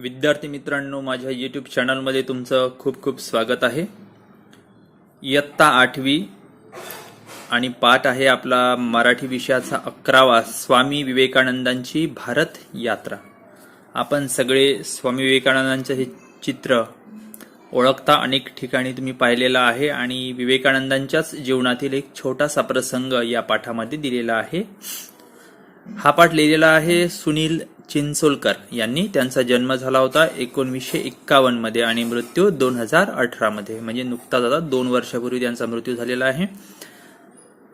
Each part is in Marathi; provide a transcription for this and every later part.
विद्यार्थी मित्रांनो, माझ्या यूट्यूब चॅनलमध्ये तुमचं खूप खूप स्वागत आहे. इयत्ता 8वी आणि पाठ आहे आपला मराठी विषयाचा 11वा, स्वामी विवेकानंदांची भारत यात्रा. आपण सगळे स्वामी विवेकानंदांचे हे चित्र ओळखता, अनेक ठिकाणी तुम्ही पाहिलेला आहे आणि विवेकानंदांच्याच जीवनातील एक छोटासा प्रसंग या पाठामध्ये दिलेला आहे. हा पाठ लिहिलेला आहे सुनील चिंचोलकर यांनी. त्यांचा जन्म झाला होता 1951 मध्ये आणि मृत्यू 2018 मध्ये, म्हणजे नुकताच आता 2 वर्षापूर्वी त्यांचा मृत्यू झालेला आहे.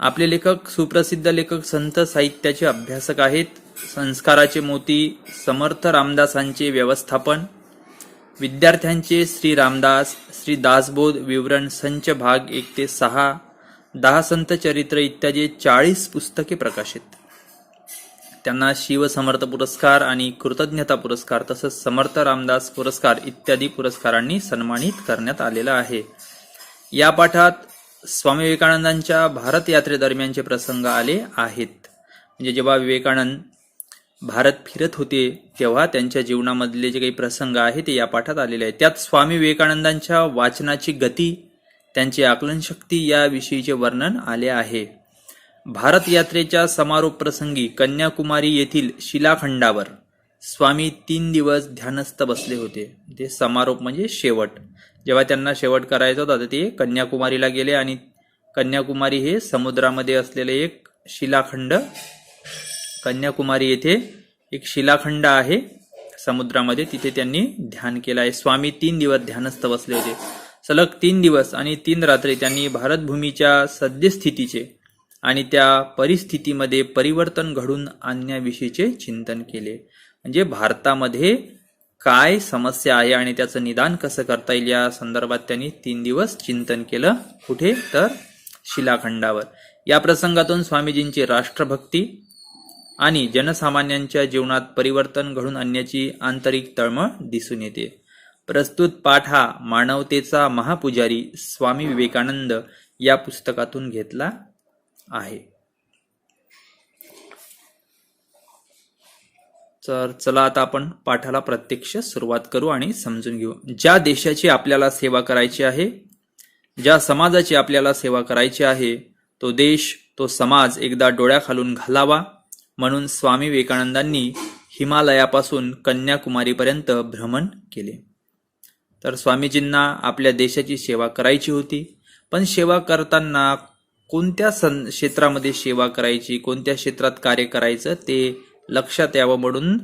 आपले लेखक सुप्रसिद्ध लेखक, संत साहित्याचे अभ्यासक आहेत. संस्काराचे मोती, समर्थ रामदासांचे व्यवस्थापन, विद्यार्थ्यांचे श्री रामदास, श्री दासबोध विवरण संच भाग 1 ते 6, 10 संत चरित्र इत्यादी 40 पुस्तके प्रकाशित. त्यांना शिवसमर्थ पुरस्कार आणि कृतज्ञता पुरस्कार तसंच समर्थ रामदास पुरस्कार इत्यादी पुरस्कारांनी सन्मानित करण्यात आलेला आहे. या पाठात स्वामी विवेकानंदांच्या भारत यात्रेदरम्यानचे प्रसंग आले आहेत. म्हणजे जेव्हा विवेकानंद भारत फिरत होते तेव्हा त्यांच्या जीवनामधले जे काही प्रसंग आहेत ते या पाठात आलेले आहेत. त्यात स्वामी विवेकानंदांच्या वाचनाची गती, त्यांची आकलनशक्ती याविषयीचे वर्णन आले आहे. भारत यात्रेच्या समारोप प्रसंगी कन्याकुमारी येथील शिलाखंडावर स्वामी 3 दिवस ध्यानस्थ बसले होते. ते समारोप म्हणजे शेवट. जेव्हा त्यांना शेवट करायचा होता तर ते कन्याकुमारीला गेले आणि कन्याकुमारी हे समुद्रामध्ये असलेले एक शिलाखंड, कन्याकुमारी येथे एक शिलाखंड आहे समुद्रामध्ये, तिथे त्यांनी ध्यान केलं आहे. स्वामी 3 दिवस ध्यानस्थ बसले होते. सलग 3 दिवस आणि 3 रात्री त्यांनी भारतभूमीच्या सद्यस्थितीचे आणि त्या परिस्थितीमध्ये परिवर्तन घडून आणण्याविषयीचे चिंतन केले. म्हणजे भारतामध्ये काय समस्या आहे आणि त्याचं निदान कसं करता येईल या संदर्भात त्यांनी 3 दिवस चिंतन केलं. कुठे तर शिलाखंडावर. या प्रसंगातून स्वामीजींची राष्ट्रभक्ती आणि जनसामान्यांच्या जीवनात परिवर्तन घडून आणण्याची आंतरिक तळमळ दिसून येते. प्रस्तुत पाठ हा मानवतेचा महापुजारी स्वामी विवेकानंद या पुस्तकातून घेतला आहे. तर चला आता आपण पाठाला प्रत्यक्ष सुरुवात करू आणि समजून घेऊ. ज्या देशाची आपल्याला सेवा करायची आहे, ज्या समाजाची आपल्याला सेवा करायची आहे, तो देश, तो समाज एकदा डोळ्याखालून घालावा म्हणून स्वामी विवेकानंदांनी हिमालयापासून कन्याकुमारीपर्यंत भ्रमण केले. तर स्वामीजींना आपल्या देशाची सेवा करायची होती, पण सेवा करताना कोणत्या क्षेत्रामध्ये सेवा करायची, कोणत्या क्षेत्रात कार्य करायचं ते लक्षात यावं म्हणून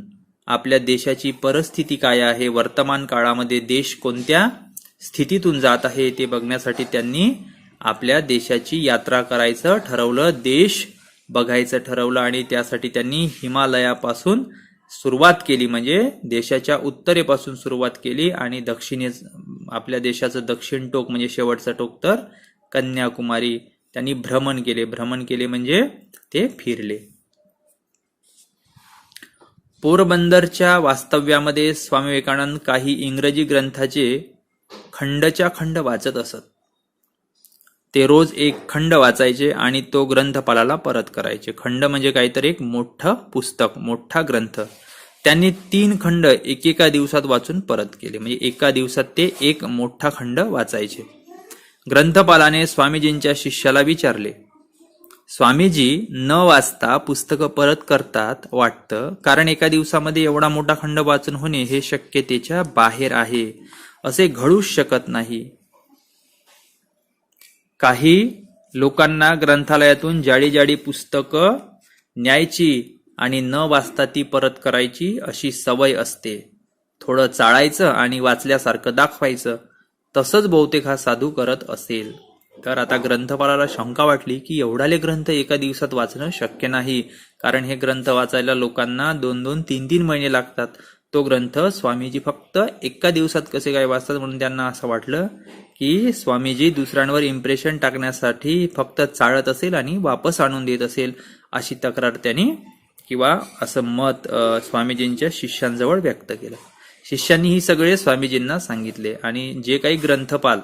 आपल्या देशाची परिस्थिती काय आहे, वर्तमान काळामध्ये देश कोणत्या स्थितीतून जात आहे ते बघण्यासाठी त्यांनी आपल्या देशाची यात्रा करायचं ठरवलं, देश बघायचं ठरवलं आणि त्यासाठी त्यांनी हिमालयापासून सुरुवात केली. म्हणजे देशाच्या उत्तरेपासून सुरुवात केली आणि दक्षिणे आपल्या देशाचं दक्षिण टोक म्हणजे शेवटचं टोक तर कन्याकुमारी त्यांनी भ्रमण केले. भ्रमण केले म्हणजे ते फिरले. पोरबंदरच्या वास्तव्यामध्ये स्वामी विवेकानंद काही इंग्रजी ग्रंथाचे खंडच्या खंड वाचत असत. ते रोज एक खंड वाचायचे आणि तो ग्रंथपालाला परत करायचे. खंड म्हणजे काहीतरी एक मोठं पुस्तक, मोठा ग्रंथ. त्यांनी 3 खंड एकेका दिवसात वाचून परत केले. म्हणजे एका दिवसात ते एक मोठा खंड वाचायचे. ग्रंथपालाने स्वामीजींच्या शिष्याला विचारले, स्वामीजी न वाचता पुस्तकं परत करतात वाटतं, कारण एका दिवसामध्ये एवढा मोठा खंड वाचून होणे हे शक्यतेच्या बाहेर आहे, असे घडूच शकत नाही. काही लोकांना ग्रंथालयातून जाडी जाडी पुस्तकं न्यायची आणि न वाचता ती परत करायची अशी सवय असते. थोडं चाळायचं आणि वाचल्यासारखं दाखवायचं. तसंच बहुतेक हा साधू करत असेल. तर आता ग्रंथपालाला शंका वाटली की एवढाले ग्रंथ एका दिवसात वाचणं शक्य नाही, कारण हे ग्रंथ वाचायला लोकांना 2-2, 3-3 महिने लागतात. तो ग्रंथ स्वामीजी फक्त एका दिवसात कसे काय वाचतात, म्हणून त्यांना असं वाटलं की स्वामीजी दुसऱ्यांवर इम्प्रेशन टाकण्यासाठी फक्त चाळत असेल आणि वापस आणून देत असेल, अशी तक्रार त्यांनी किंवा असं मत स्वामीजींच्या शिष्यांजवळ व्यक्त केलं. शिष्यांनी ही सगळे स्वामीजींना सांगितले आणि जे काही ग्रंथपाल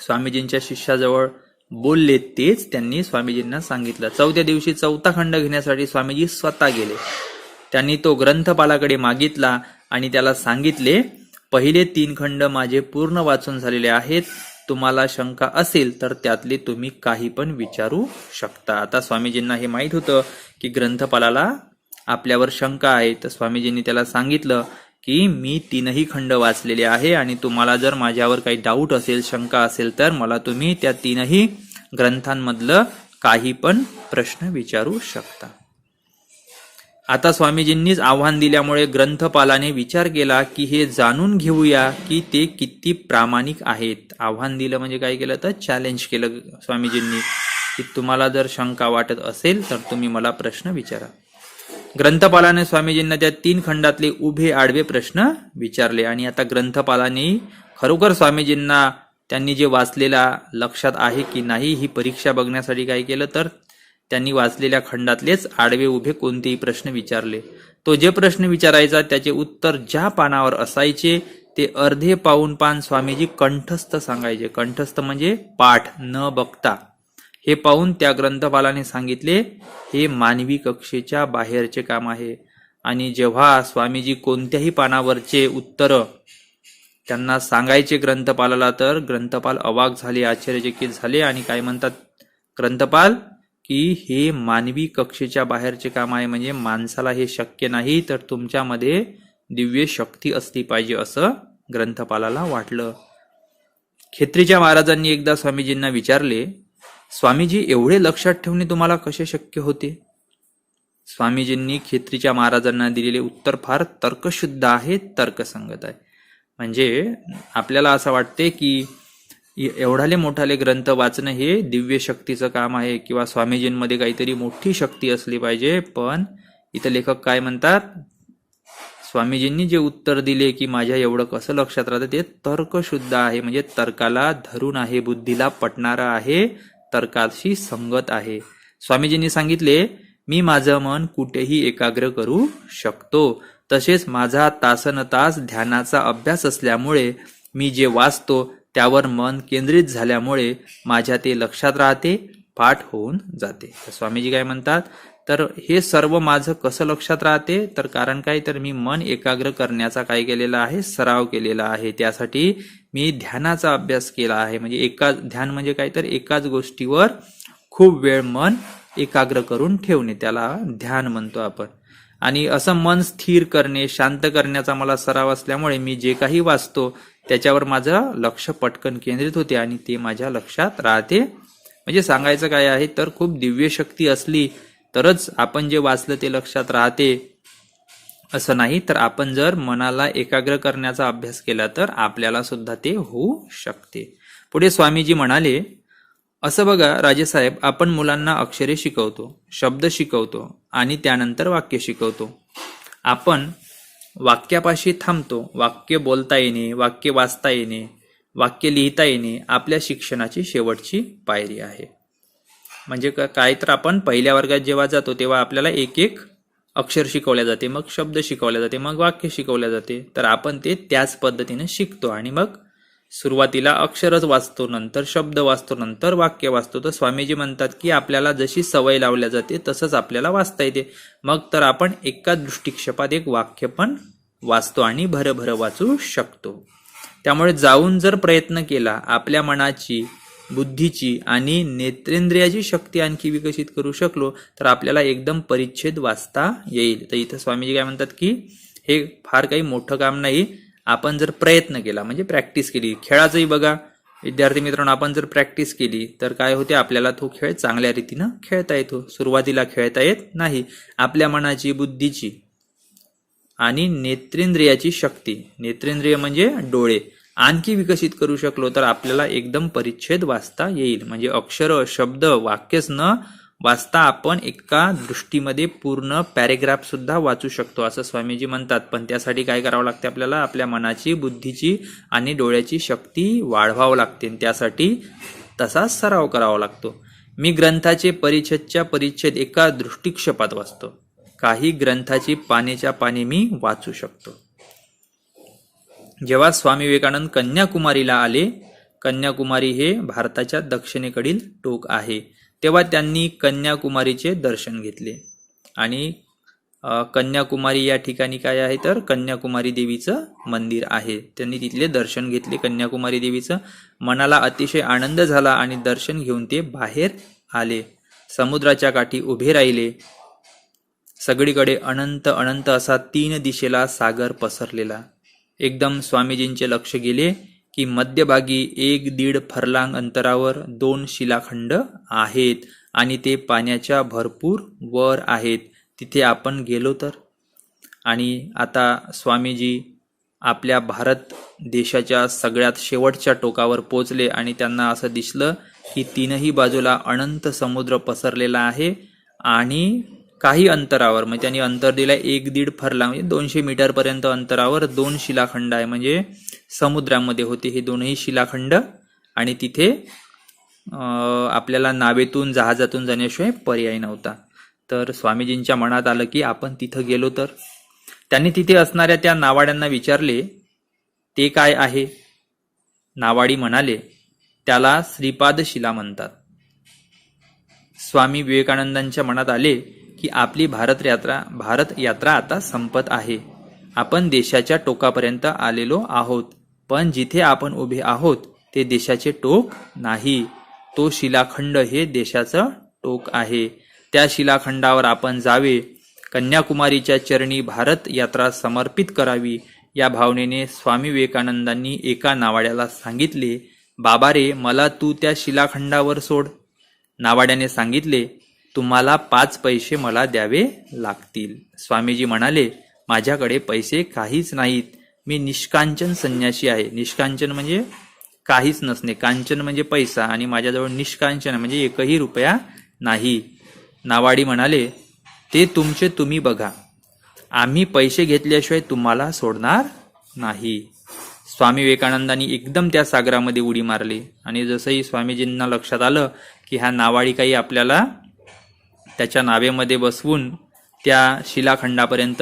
स्वामीजींच्या शिष्याजवळ बोलले तेच त्यांनी स्वामीजींना सांगितलं. 4थ्या दिवशी 4था खंड घेण्यासाठी स्वामीजी स्वतः गेले. त्यांनी तो ग्रंथपालाकडे मागितला आणि त्याला सांगितले, पहिले 3 खंड माझे पूर्ण वाचून झालेले आहेत. तुम्हाला शंका असेल तर त्यातले तुम्ही काही पण विचारू शकता. आता स्वामीजींना हे माहीत होतं की ग्रंथपालाला आपल्यावर शंका आहे. तर स्वामीजींनी त्याला सांगितलं की मी 3ही खंड वाचलेले आहे आणि तुम्हाला जर माझ्यावर काही डाऊट असेल, शंका असेल तर मला तुम्ही त्या 3ही ग्रंथांमधलं काही पण प्रश्न विचारू शकता. आता स्वामीजींनीच आव्हान दिल्यामुळे ग्रंथपालाने विचार केला की हे जाणून घेऊया की ते किती प्रामाणिक आहेत. आव्हान दिलं म्हणजे काय केलं तर चॅलेंज केलं स्वामीजींनी की तुम्हाला जर शंका वाटत असेल तर तुम्ही मला प्रश्न विचारा. ग्रंथपालाने स्वामीजींना त्या 3 खंडातले उभे आडवे प्रश्न विचारले आणि आता ग्रंथपालाने खरोखर स्वामीजींना त्यांनी जे वाचलेला लक्षात आहे की नाही ही परीक्षा बघण्यासाठी काय केलं तर त्यांनी वाचलेल्या खंडातलेच आडवे उभे कोणतेही प्रश्न विचारले. तो जे प्रश्न विचारायचा त्याचे उत्तर ज्या पानावर असायचे ते अर्धे पाऊण पान स्वामीजी कंठस्थ सांगायचे. कंठस्थ म्हणजे पाठ न बघता. हे पाहून त्या ग्रंथपालाने सांगितले, हे मानवी कक्षेच्या बाहेरचे काम आहे. आणि जेव्हा स्वामीजी कोणत्याही पानावरचे उत्तर त्यांना सांगायचे ग्रंथपालाला तर ग्रंथपाल अवाक झाले, आश्चर्यचकित झाले आणि काय म्हणतात ग्रंथपाल की हे मानवी कक्षेच्या बाहेरचे काम आहे, म्हणजे माणसाला हे शक्य नाही, तर तुमच्यामध्ये दिव्य शक्ती असली पाहिजे असं ग्रंथपालाला वाटलं. खेत्रीच्या महाराजांनी एकदा स्वामीजींना विचारले, स्वामीजी एवढे लक्षात ठेवणे तुम्हाला कसे शक्य होते? स्वामीजींनी खेत्रीच्या महाराजांना दिलेले उत्तर फार तर्कशुद्ध आहे, तर्कसंगत आहे. म्हणजे आपल्याला असं वाटते की एवढाले मोठाले ग्रंथ वाचणं हे दिव्य शक्तीचं काम आहे किंवा स्वामीजींमध्ये काहीतरी मोठी शक्ती असली पाहिजे. पण इथं लेखक काय म्हणतात, स्वामीजींनी जे उत्तर दिले की माझ्या एवढं कसं लक्षात राहतं ते तर्कशुद्ध आहे, म्हणजे तर्काला धरून आहे, बुद्धीला पटणारं आहे, तर्काशी संगत आहे. स्वामीजींनी सांगितले, मी माझं मन कुठेही एकाग्र करू शकतो. तसेच माझा तासनतास ध्यानाचा अभ्यास असल्यामुळे मी जे वाचतो त्यावर मन केंद्रित झाल्यामुळे माझ्या ते लक्षात राहते, पाठ होऊन जाते. तर स्वामीजी काय म्हणतात, तर हे सर्व माझं कसं लक्षात राहते, तर कारण काय, तर मी मन एकाग्र करण्याचा काय केलेला आहे, सराव केलेला आहे. त्यासाठी मी ध्यानाचा अभ्यास केला आहे. म्हणजे ध्यान म्हणजे काय, तर एकाच गोष्टीवर खूप वेळ मन एकाग्र करून ठेवणे, त्याला ध्यान म्हणतो आपण. आणि असं मन स्थिर करणे, शांत करण्याचा मला सराव असल्यामुळे मी जे काही वाचतो त्याच्यावर माझं लक्ष पटकन केंद्रित होते आणि ते माझ्या लक्षात राहते. म्हणजे सांगायचं काय आहे, तर खूप दिव्य शक्ती असली तरच आपण जे वाचलं ते लक्षात राहते असं नाही, तर आपण जर मनाला एकाग्र करण्याचा अभ्यास केला तर आपल्याला सुद्धा ते होऊ शकते. पुढे स्वामीजी म्हणाले, असं बघा राजेसाहेब, आपण मुलांना अक्षरे शिकवतो, शब्द शिकवतो आणि त्यानंतर वाक्य शिकवतो. आपण वाक्यापाशी थांबतो. वाक्य बोलता येणे, वाक्य वाचता येणे, वाक्य लिहिता येणे आपल्या शिक्षणाची शेवटची पायरी आहे. म्हणजे काय, तर आपण पहिल्या वर्गात जेव्हा जातो तेव्हा आपल्याला एक एक अक्षर शिकवल्या जाते, मग शब्द शिकवल्या जाते, मग वाक्य शिकवल्या जाते. तर आपण ते त्याच पद्धतीने शिकतो आणि मग सुरुवातीला अक्षरच वाचतो, नंतर शब्द वाचतो, नंतर वाक्य वाचतो. तर स्वामीजी म्हणतात की आपल्याला जशी सवय लावल्या जाते तसंच आपल्याला वाचता येते. मग तर आपण एका दृष्टिक्षेपात एक वाक्य पण वाचतो आणि भरभर वाचू शकतो. त्यामुळे जाऊन जर प्रयत्न केला, आपल्या मनाची, बुद्धीची आणि नेत्रेंद्रियाची शक्ती आणखी विकसित करू शकलो तर आपल्याला एकदम परिच्छेद वाचता येईल. तर इथं स्वामीजी काय म्हणतात की हे फार काही मोठं काम नाही, आपण जर प्रयत्न केला म्हणजे प्रॅक्टिस केली. खेळाचंही बघा विद्यार्थी मित्रांनो, आपण जर प्रॅक्टिस केली तर काय होते, आपल्याला तो खेळ चांगल्या रीतीनं खेळता येतो. सुरुवातीला खेळता येत नाही. आपल्या मनाची, बुद्धीची आणि नेत्रेंद्रियाची शक्ती, नेत्रेंद्रिय म्हणजे डोळे, आणखी विकसित करू शकलो तर आपल्याला एकदम परिच्छेद वाचता येईल. म्हणजे अक्षर, शब्द, वाक्यच न वाचता आपण एका दृष्टीमध्ये पूर्ण पॅरेग्राफ सुद्धा वाचू शकतो असं स्वामीजी म्हणतात. पण त्यासाठी काय करावं लागते, आपल्याला आपल्या मनाची, बुद्धीची आणि डोळ्याची शक्ती वाढवावं लागते. त्यासाठी तसा सराव करावा लागतो. मी ग्रंथाचे परिच्छेदच्या परिच्छेद एका दृष्टिक्षेपात वाचतो. काही ग्रंथाची पानेच्या पाने मी वाचू शकतो. जेव्हा स्वामी विवेकानंद कन्याकुमारीला आले, कन्याकुमारी हे भारताच्या दक्षिणेकडील टोक आहे, तेव्हा त्यांनी कन्याकुमारीचे दर्शन घेतले आणि कन्याकुमारी या ठिकाणी काय आहे तर कन्याकुमारी देवीचं मंदिर आहे. त्यांनी तिथले दर्शन घेतले कन्याकुमारी देवीचं. मनाला अतिशय आनंद झाला आणि दर्शन घेऊन ते बाहेर आले. समुद्राच्या काठी उभे राहिले. सगळीकडे अनंत अनंत असा 3 दिशेला सागर पसरलेला. एकदम स्वामीजींचे लक्ष गेले की मध्यभागी 1-1.5 फरलांग अंतरावर 2 शिलाखंड आहेत आणि ते पाण्याच्या भरपूर वर आहेत. तिथे आपण गेलो तर. आणि आता स्वामीजी आपल्या भारत देशाच्या सगळ्यात शेवटच्या टोकावर पोचले आणि त्यांना असं दिसलं की 3ही बाजूला अनंत समुद्र पसरलेला आहे आणि काही अंतरावर, म्हणजे त्यांनी अंतर दिलं 1-1.5 फरलांग म्हणजे 200 मीटर पर्यंत अंतरावर 2 शिलाखंड आहे. म्हणजे समुद्रामध्ये होते हे 2ही शिलाखंड. आणि तिथे आपल्याला नावेतून जहाजातून जाण्याशिवाय पर्याय नव्हता. तर स्वामीजींच्या मनात आलं की आपण तिथं गेलो तर. त्यांनी तिथे असणाऱ्या त्या नावाड्यांना विचारले ते काय आहे. नावाडी म्हणाले त्याला श्रीपाद शिला म्हणतात. स्वामी विवेकानंदांच्या मनात आले की आपली भारत यात्रा आता संपत आहे. आपण देशाच्या टोकापर्यंत आलेलो आहोत, पण जिथे आपण उभे आहोत ते देशाचे टोक नाही. तो शिलाखंड हे देशाचं टोक आहे. त्या शिलाखंडावर आपण जावे, कन्याकुमारीच्या चरणी भारत यात्रा समर्पित करावी. या भावनेने स्वामी विवेकानंदांनी एका नावाड्याला सांगितले, बाबा रे, मला तू त्या शिलाखंडावर सोड. नावाड्याने सांगितले, तुम्हाला 5 पैसे मला द्यावे लागतील. स्वामीजी म्हणाले, माझ्याकडे पैसे काहीच नाहीत. मी निष्कांचन संन्यासी आहे. निष्कांचन म्हणजे काहीच नसणे, कांचन म्हणजे पैसा, आणि माझ्याजवळ निष्कांचन म्हणजे 1ही रुपया नाही. नावाडी म्हणाले, ते तुमचे तुम्ही बघा. आम्ही पैसे घेतल्याशिवाय तुम्हाला सोडणार नाही. स्वामी विवेकानंदांनी एकदम त्या सागरामध्ये उडी मारली. आणि जसंही स्वामीजींना लक्षात आलं की हा नावाडी काही आपल्याला त्याच्या नावेमध्ये बसवून त्या शिलाखंडापर्यंत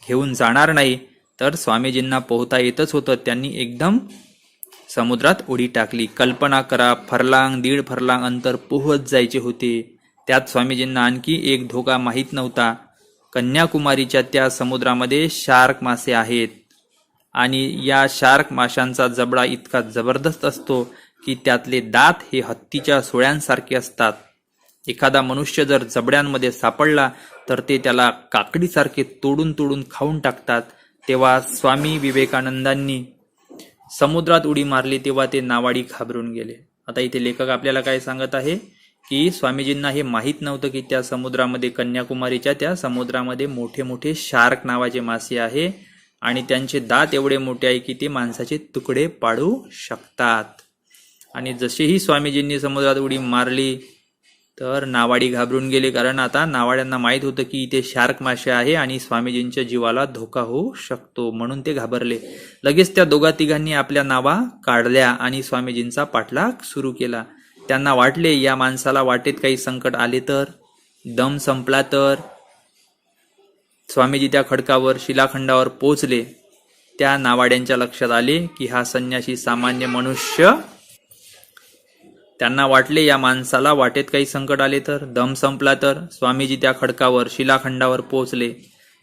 घेऊन जाणार नाही, तर स्वामीजींना पोहता येतच होतं. त्यांनी एकदम समुद्रात उडी टाकली. कल्पना करा, 1.5 फरलांग अंतर पोहत जायचे होते. त्यात स्वामीजींना आणखी एक धोका माहीत नव्हता. कन्याकुमारीच्या त्या समुद्रामध्ये शार्क मासे आहेत आणि या शार्क माशांचा जबडा इतका जबरदस्त असतो की त्यातले दात हे हत्तीच्या सुळ्यांसारखे असतात. एखादा मनुष्य जर जबड्यांमध्ये सापडला तर ते त्याला काकडीसारखे तोडून तोडून खाऊन टाकतात. तेव्हा स्वामी विवेकानंदांनी समुद्रात उडी मारली तेव्हा ते नावाडी घाबरून गेले. आता इथे लेखक आपल्याला काय सांगत आहे की स्वामीजींना हे माहीत नव्हतं की त्या समुद्रामध्ये, कन्याकुमारीच्या त्या समुद्रामध्ये मोठे मोठे शार्क नावाचे मासे आहे आणि त्यांचे दात एवढे मोठे आहे की ते माणसाचे तुकडे पाडू शकतात. आणि जसेही स्वामीजींनी समुद्रात उडी मारली तर नावाडी घाबरून गेले, कारण आता नावाड्यांना माहीत होतं की इथे शार्क मासे आहे आणि स्वामीजींच्या जीवाला धोका होऊ शकतो, म्हणून ते घाबरले. लगेच त्या 2-3 आपल्या नावा काढल्या आणि स्वामीजींचा पाठलाग सुरू केला. त्यांना वाटले या माणसाला वाटेत काही संकट आले तर, दम संपला तर. स्वामीजी त्या खडकावर, शिलाखंडावर पोचले. त्या नावाड्यांच्या लक्षात आले की हा संन्यासी सामान्य मनुष्य. त्यांना वाटले या माणसाला वाटेत काही संकट आले तर, दम संपला तर. स्वामीजी त्या खडकावर, शिलाखंडावर पोचले.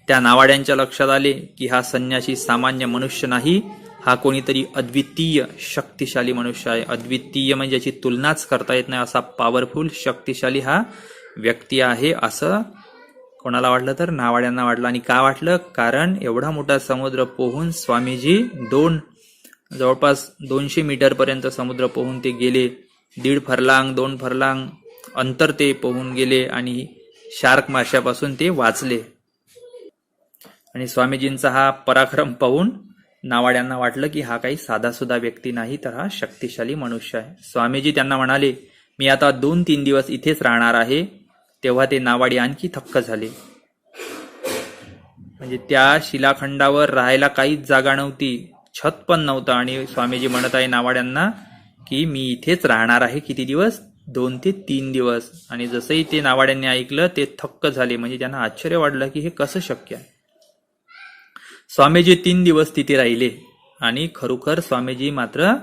त्या नावाड्यांच्या लक्षात आले की हा संन्यासी सामान्य मनुष्य नाही, हा कोणीतरी अद्वितीय शक्तिशाली मनुष्य आहे. अद्वितीय म्हणजे याची तुलनाच करता येत नाही असा पॉवरफुल शक्तिशाली हा व्यक्ती आहे, असं कोणाला वाटलं तर नावाड्यांना वाटलं. आणि का वाटलं? कारण एवढा मोठा समुद्र पोहून स्वामीजी जवळपास 200 मीटर पर्यंत समुद्र पोहून ते गेले. 1.5 फरलांग 2 फरलांग अंतर ते पोहून गेले आणि शार्क माशापासून ते वाचले. आणि स्वामीजींचा हा पराक्रम पाहून नावाड्यांना वाटलं की हा काही साधासुधा व्यक्ती नाही, तर हा शक्तिशाली मनुष्य आहे. स्वामीजी त्यांना म्हणाले, मी आता 2-3 दिवस इथेच राहणार आहे. तेव्हा ते नावाडी आणखी थक्क झाले. म्हणजे त्या शिलाखंडावर राहायला काहीच जागा नव्हती, छत पण नव्हतं. आणि स्वामीजी म्हणत आहे नावाड्यांना की मी इथेच राहणार आहे. किती दिवस? 2 ते 3 दिवस. आणि जसंही ते नावाड्यांनी ऐकलं ते थक्क झाले. म्हणजे त्यांना आश्चर्य वाटलं की हे कसं शक्य आहे. स्वामीजी 3 दिवस तिथे राहिले आणि खरोखर स्वामीजी मात्र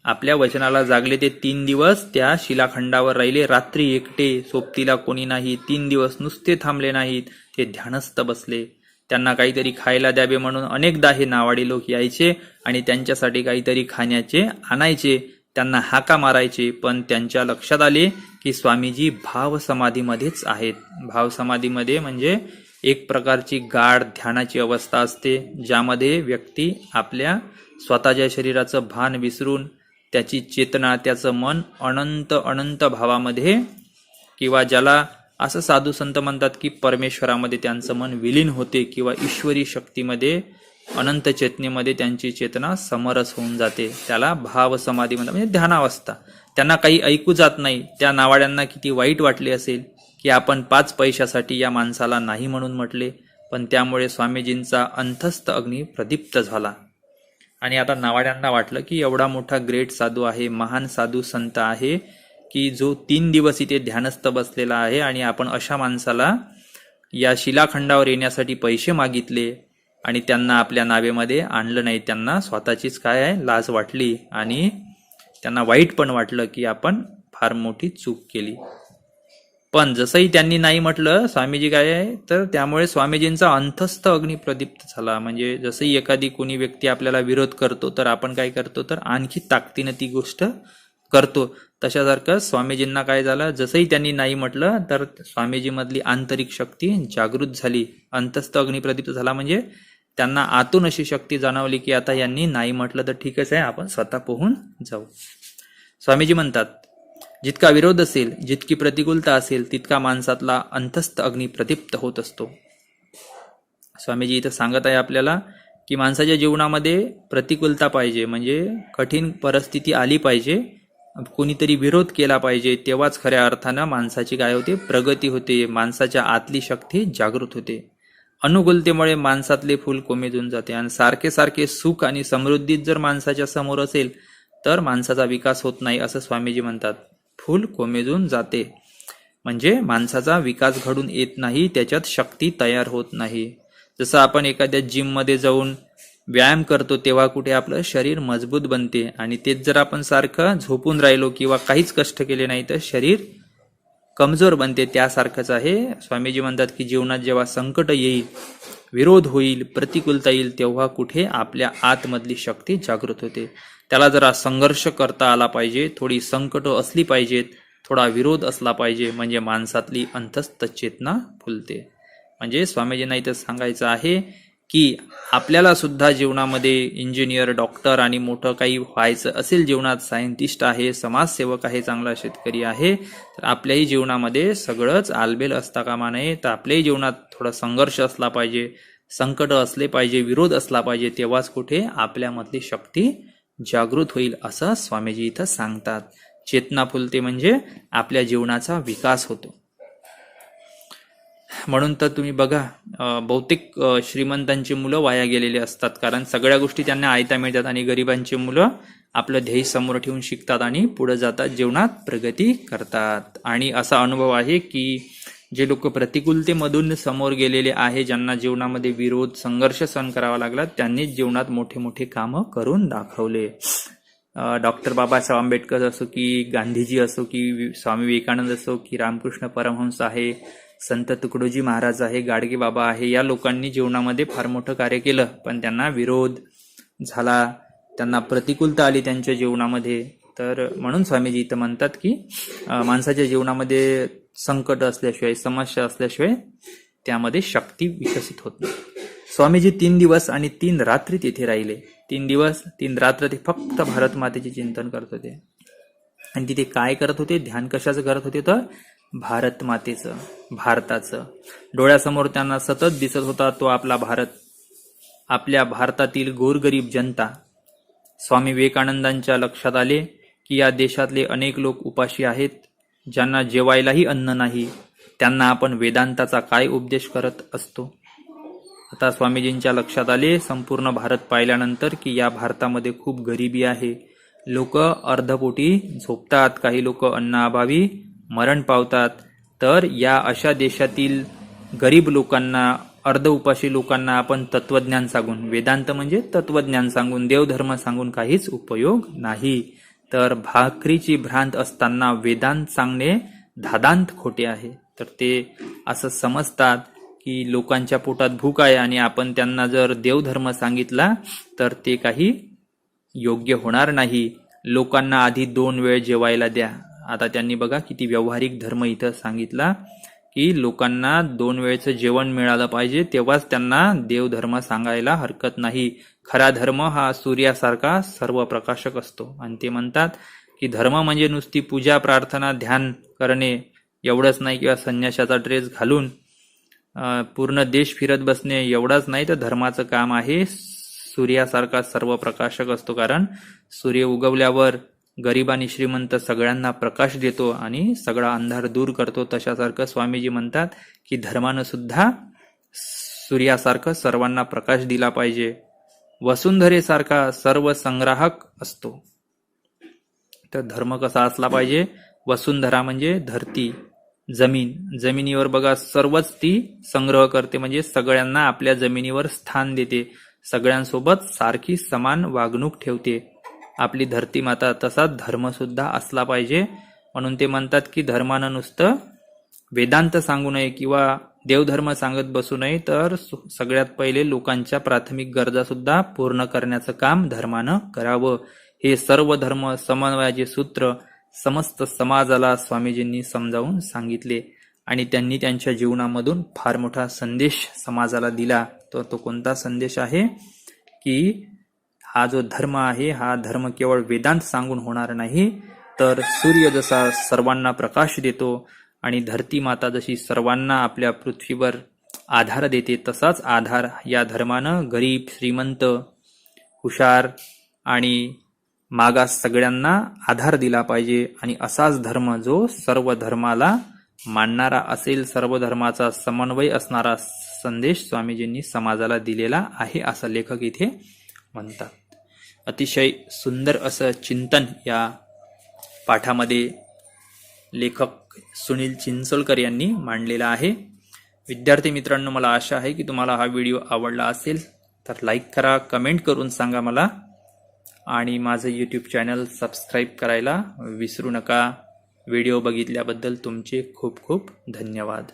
आपल्या वचनाला जागले ते 3 दिवस त्या शिलाखंडावर राहिले. रात्री एकटे, सोबतीला कोणी नाही. 3 दिवस नुसते थांबले नाहीत, ते ध्यानस्थ बसले. त्यांना काहीतरी खायला द्यावे म्हणून अनेकदा हे नावाडी लोक यायचे आणि त्यांच्यासाठी काहीतरी खाण्याचे आणायचे. त्यांना हाका मारायचे, पण त्यांच्या लक्षात आले की स्वामीजी भावसमाधीमध्येच आहेत. भावसमाधीमध्ये म्हणजे एक प्रकारची गाढ ध्यानाची अवस्था असते, ज्यामध्ये व्यक्ती आपल्या स्वतःच्या शरीराचं भान विसरून त्याची चेतना, त्याचं मन अनंत अनंत भावामध्ये, किंवा ज्याला असं साधू संत म्हणतात की परमेश्वरामध्ये त्यांचं मन विलीन होते, किंवा ईश्वरी शक्तीमध्ये अनंत चेतनेमध्ये त्यांची चेतना समरस होऊन जाते, त्याला भाव समाधी म्हणतात, म्हणजे ध्यानावस्था. त्यांना काही ऐकू जात नाही. त्या नावाड्यांना किती वाईट वाटले असेल की आपण 5 पैशासाठी या माणसाला नाही म्हणून म्हटले, पण त्यामुळे स्वामीजींचा अंतस्थ अग्नी प्रदीप्त झाला. आणि आता नावाड्यांना वाटलं की एवढा मोठा ग्रेट साधू आहे, महान साधू संत आहे, की जो 3 दिवस इथे ध्यानस्थ बसलेला आहे, आणि आपण अशा माणसाला या शिलाखंडावर येण्यासाठी पैसे मागितले आणि त्यांना आपल्या नावेमध्ये आणलं नाही. त्यांना स्वतःचीच काय आहे लाज वाटली आणि त्यांना वाईट पण वाटलं की आपण फार मोठी चूक केली. पण जसंही त्यांनी नाही म्हटलं स्वामीजी काय आहे, तर त्यामुळे स्वामीजींचा अंतस्थ अग्नी प्रदीप्त झाला. म्हणजे जसंही एखादी कोणी व्यक्ती आपल्याला विरोध करतो तर आपण काय करतो, तर आणखी ताकदीनं ती गोष्ट करतो. तशासारखं स्वामीजींना काय झालं, जसंही त्यांनी नाही म्हटलं तर स्वामीजीमधली आंतरिक शक्ती जागृत झाली, अंतस्थ अग्नी प्रदीप्त झाला. म्हणजे त्यांना आतून अशी शक्ती जाणवली की आता यांनी नाही म्हटलं तर ठीकच आहे, आपण स्वतः पोहून जाऊ. स्वामीजी म्हणतात, जितका विरोध असेल, जितकी प्रतिकूलता असेल, तितका माणसातला अंतस्थ अग्नी प्रदीप्त होत असतो. स्वामीजी इथं सांगत आहे आपल्याला की माणसाच्या जीवनामध्ये प्रतिकूलता पाहिजे, म्हणजे कठीण परिस्थिती आली पाहिजे, कोणीतरी विरोध केला पाहिजे, तेव्हाच खऱ्या अर्थानं माणसाची काय होते, प्रगती होते, माणसाच्या आतली शक्ती जागृत होते. अनुकूलतेमुळे माणसातले फूल कोमेजून जाते, आणि सारखे सारखे सुख आणि समृद्धीत जर माणसाच्या समोर असेल तर माणसाचा विकास होत नाही, असं स्वामीजी म्हणतात. फूल कोमेजून जाते म्हणजे माणसाचा विकास घडून येत नाही, त्याच्यात शक्ती तयार होत नाही. जसं आपण एखाद्या जिममध्ये जाऊन व्यायाम करतो तेव्हा कुठे आपलं शरीर मजबूत बनते, आणि तेच जर आपण सारखं झोपून राहिलो किंवा काहीच कष्ट केले नाही तर शरीर कमजोर बनते. त्यासारखंच आहे. स्वामीजी म्हणतात की जीवनात जेव्हा संकट येईल, विरोध होईल, प्रतिकूलता येईल, तेव्हा कुठे आपल्या आतमधली शक्ती जागृत होते. त्याला जरा संघर्ष करता आला पाहिजे, थोडी संकट असली पाहिजेत, थोडा विरोध असला पाहिजे, म्हणजे माणसातली अंतस्थ चेतना फुलते. म्हणजे स्वामीजींना इथं सांगायचं आहे की आपल्याला सुद्धा जीवनामध्ये इंजिनियर, डॉक्टर आणि मोठं काही व्हायचं असेल, जीवनात सायंटिस्ट आहे, समाजसेवक आहे, चांगला शेतकरी आहे, तर आपल्याही जीवनामध्ये सगळंच आलबेल असता कामा नये. तर आपल्याही जीवनात थोडा संघर्ष असला पाहिजे, संकट असले पाहिजे, विरोध असला पाहिजे, तेव्हाच कुठे आपल्यामधली शक्ती जागृत होईल, असं स्वामीजी इथं सांगतात. चेतना फुलते म्हणजे आपल्या जीवनाचा विकास होतो. म्हणून तर तुम्ही बघा, बहुतेक श्रीमंतांची मुलं वाया गेलेली असतात, कारण सगळ्या गोष्टी त्यांना आयत्या मिळतात, आणि गरिबांची मुलं आपलं ध्येय समोर ठेवून शिकतात आणि पुढे जातात, जीवनात प्रगती करतात. आणि असा अनुभव आहे की जे लोक प्रतिकूलतेमधून समोर गेलेले आहे, ज्यांना जीवनामध्ये विरोध, संघर्ष सहन करावा लागला, त्यांनीच जीवनात मोठे मोठे कामं करून दाखवले. डॉक्टर बाबासाहेब आंबेडकर असो की गांधीजी असो की स्वामी विवेकानंद असो की रामकृष्ण परमहंस आहे, संत तुकडोजी महाराज आहे, गाडगे बाबा आहे, या लोकांनी जीवनामध्ये फार मोठं कार्य केलं, पण त्यांना विरोध झाला, त्यांना प्रतिकूलता आली त्यांच्या जीवनामध्ये. तर म्हणून स्वामीजी इथं म्हणतात की माणसाच्या जीवनामध्ये संकट असल्याशिवाय, समस्या असल्याशिवाय त्यामध्ये शक्ती विकसित होत नाही. स्वामीजी 3 दिवस आणि 3 रात्री तिथे राहिले. 3 दिवस 3 रात्र ते फक्त भारत मातेचे चिंतन करत होते. आणि तिथे काय करत होते, ध्यान कशाचं करत होते, तर भारत मातेचं, भारताचं. डोळ्यासमोर त्यांना सतत दिसत होता तो आपला भारत, आपल्या भारतातील गोरगरीब जनता. स्वामी विवेकानंदांच्या लक्षात आले की या देशातले अनेक लोक उपाशी आहेत, ज्यांना जेवायलाही अन्न नाही. त्यांना आपण वेदांताचा काय उपदेश करत असतो. आता स्वामीजींच्या लक्षात आले संपूर्ण भारत पाहिल्यानंतर की या भारतामध्ये खूप गरिबी आहे. लोक अर्धपोटी झोपतात, काही लोक अन्नाअभावी मरण पावतात. तर या अशा देशातील गरीब लोकांना, अर्ध उपाशी लोकांना आपण तत्वज्ञान सांगून, वेदांत म्हणजे तत्वज्ञान सांगून, देवधर्म सांगून काहीच उपयोग नाही. तर भाकरीची भ्रांत असताना वेदांत सांगणे धादांत खोटे आहे. तर ते असं समजतात की लोकांच्या पोटात भूक आहे आणि आपण त्यांना जर देवधर्म सांगितला तर ते काही योग्य होणार नाही. लोकांना आधी 2 वेळ जेवायला द्या. आता त्यांनी बघा किती व्यावहारिक धर्म इथं सांगितला की लोकांना 2 वेळचं जेवण मिळालं पाहिजे, तेव्हाच त्यांना देवधर्म सांगायला हरकत नाही. खरा धर्म हा सूर्यासारखा सर्व प्रकाशक असतो. आणि ते म्हणतात की धर्म म्हणजे नुसती पूजा, प्रार्थना, ध्यान करणे एवढंच नाही, किंवा संन्याशाचा ड्रेस घालून पूर्ण देश फिरत बसणे एवढंच नाही. तर धर्माचं काम आहे सूर्यासारखा सर्व प्रकाशक असतो, कारण सूर्य उगवल्यावर गरीब आणि श्रीमंत सगळ्यांना प्रकाश देतो आणि सगळा अंधार दूर करतो. तशासारखं स्वामीजी म्हणतात की धर्मानं सुद्धा सूर्यासारखं सर्वांना प्रकाश दिला पाहिजे. वसुंधरेसारखा सर्व संग्राहक असतो. तर धर्म कसा असला पाहिजे? वसुंधरा म्हणजे धरती, जमीन. जमिनीवर बघा सर्वच ती संग्रह करते, म्हणजे सगळ्यांना आपल्या जमिनीवर स्थान देते, सगळ्यांसोबत सारखी समान वागणूक ठेवते. आपली धरती माता. तसाच धर्म सुद्धा असला पाहिजे. म्हणून ते म्हणतात की धर्मानं नुसतं वेदांत सांगू नये किंवा देवधर्म सांगत बसू नये, तर सगळ्यात पहिले लोकांच्या प्राथमिक गरजा सुद्धा पूर्ण करण्याचं काम धर्मानं करावं. हे सर्व धर्म समन्वयाचे सूत्र समस्त समाजाला स्वामीजींनी समजावून सांगितले आणि त्यांनी त्यांच्या जीवनामधून फार मोठा संदेश समाजाला दिला. तर तो कोणता संदेश आहे की हा जो धर्म आहे, हा धर्म केवळ वेदांत सांगून होणार नाही, तर सूर्य जसा सर्वांना प्रकाश देतो आणि धरती माता जशी सर्वांना आपल्या पृथ्वीवर आधार देते, तसाच आधार या धर्मानं गरीब, श्रीमंत, हुशार आणि मागास सगळ्यांना आधार दिला पाहिजे. आणि असाच धर्म जो सर्व धर्माला मानणारा असेल, सर्व धर्माचा समन्वय असणारा संदेश स्वामीजींनी समाजाला दिलेला आहे, असं लेखक इथे म्हणतात. अतिशय सुंदर असं चिंतन या पाठामध्ये लेखक सुनील चिंचोलकर यांनी मांडलेला आहे. विद्यार्थी मित्रांनो, मला आशा आहे की तुम्हाला हा व्हिडिओ आवडला असेल, तर लाईक करा, कमेंट करून सांगा मला, आणि माझं यूट्यूब चॅनल सबस्क्राईब करायला विसरू नका. व्हिडिओ बघितल्याबद्दल तुमचे खूप खूप धन्यवाद.